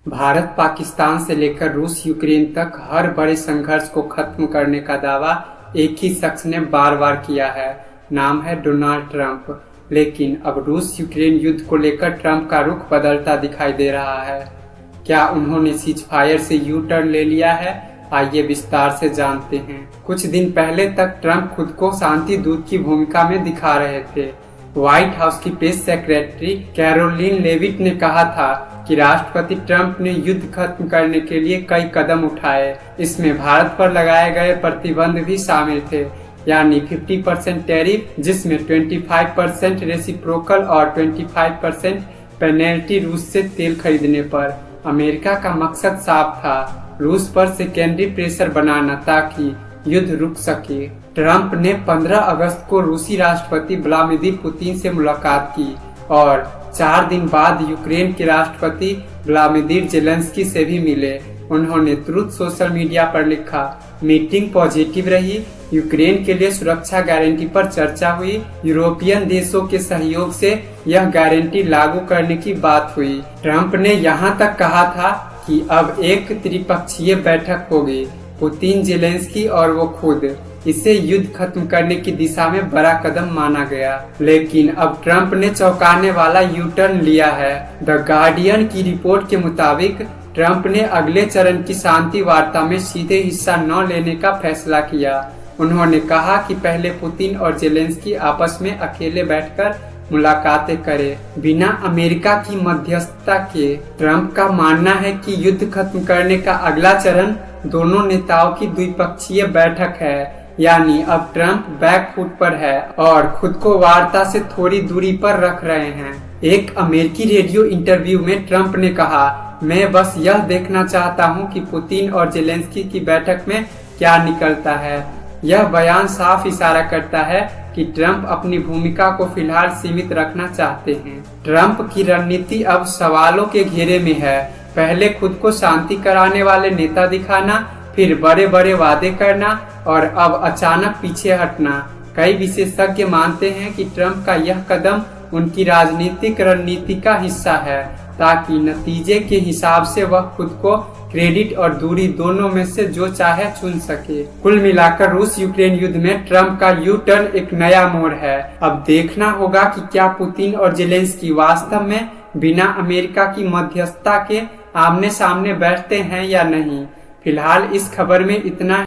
भारत पाकिस्तान से लेकर रूस यूक्रेन तक हर बड़े संघर्ष को खत्म करने का दावा एक ही शख्स ने बार बार किया है। नाम है डोनाल्ड ट्रंप। लेकिन अब रूस यूक्रेन युद्ध को लेकर ट्रंप का रुख बदलता दिखाई दे रहा है। क्या उन्होंने सीज फायर से यू टर्न ले लिया है? आइए विस्तार से जानते हैं। कुछ दिन पहले तक ट्रंप खुद को शांति दूत की भूमिका में दिखा रहे थे। व्हाइट हाउस की प्रेस सेक्रेटरी कैरोलिन लेविट ने कहा था कि राष्ट्रपति ट्रंप ने युद्ध खत्म करने के लिए कई कदम उठाए। इसमें भारत पर लगाए गए प्रतिबंध भी शामिल थे, यानी 50% टैरिफ, जिसमें 25% रेसिप्रोकल और 25% पेनल्टी रूस से तेल खरीदने पर। अमेरिका का मकसद साफ था, रूस पर सेकेंडरी प्रेशर बनाना ताकि युद्ध रुक सके। ट्रंप ने 15 अगस्त को रूसी राष्ट्रपति व्लादिमीर पुतिन से मुलाकात की और 4 दिन बाद यूक्रेन के राष्ट्रपति व्लादिमीर ज़ेलेंस्की से भी मिले। उन्होंने ट्रुथ सोशल मीडिया पर लिखा, मीटिंग पॉजिटिव रही, यूक्रेन के लिए सुरक्षा गारंटी पर चर्चा हुई, यूरोपियन देशों के सहयोग से यह गारंटी लागू करने की बात हुई। ट्रंप ने यहाँ तक कहा था कि अब एक त्रिपक्षीय बैठक होगी, पुतिन, ज़ेलेंस्की और वो खुद। इसे युद्ध खत्म करने की दिशा में बड़ा कदम माना गया। लेकिन अब ट्रंप ने चौंकाने वाला यू टर्न लिया है। द गार्डियन की रिपोर्ट के मुताबिक ट्रंप ने अगले चरण की शांति वार्ता में सीधे हिस्सा न लेने का फैसला किया। उन्होंने कहा कि पहले पुतिन और ज़ेलेंस्की आपस में अकेले बैठकर मुलाकातें करें, बिना अमेरिका की मध्यस्थता के। ट्रंप का मानना है कि युद्ध खत्म करने का अगला चरण दोनों नेताओं की द्विपक्षीय बैठक है, यानी अब ट्रंप बैक फुट पर है और खुद को वार्ता से थोड़ी दूरी पर रख रहे हैं। एक अमेरिकी रेडियो इंटरव्यू में ट्रंप ने कहा, मैं बस यह देखना चाहता हूं कि पुतिन और ज़ेलेंस्की की बैठक में क्या निकलता है। यह बयान साफ इशारा करता है कि ट्रंप अपनी भूमिका को फिलहाल सीमित रखना चाहते हैं। ट्रंप की रणनीति अब सवालों के घेरे में है। पहले खुद को शांति कराने वाले नेता दिखाना, फिर बड़े बड़े वादे करना और अब अचानक पीछे हटना। कई विशेषज्ञ मानते हैं कि ट्रंप का यह कदम उनकी राजनीतिक रणनीति का हिस्सा है, ताकि नतीजे के हिसाब से वह खुद को क्रेडिट और दूरी दोनों में से जो चाहे चुन सके। कुल मिलाकर रूस यूक्रेन युद्ध में ट्रंप का यू टर्न एक नया मोड़ है। अब देखना होगा कि क्या पुतिन और ज़ेलेंस्की वास्तव में बिना अमेरिका की मध्यस्थता के आमने सामने बैठते हैं या नहीं। फिलहाल इस खबर में इतना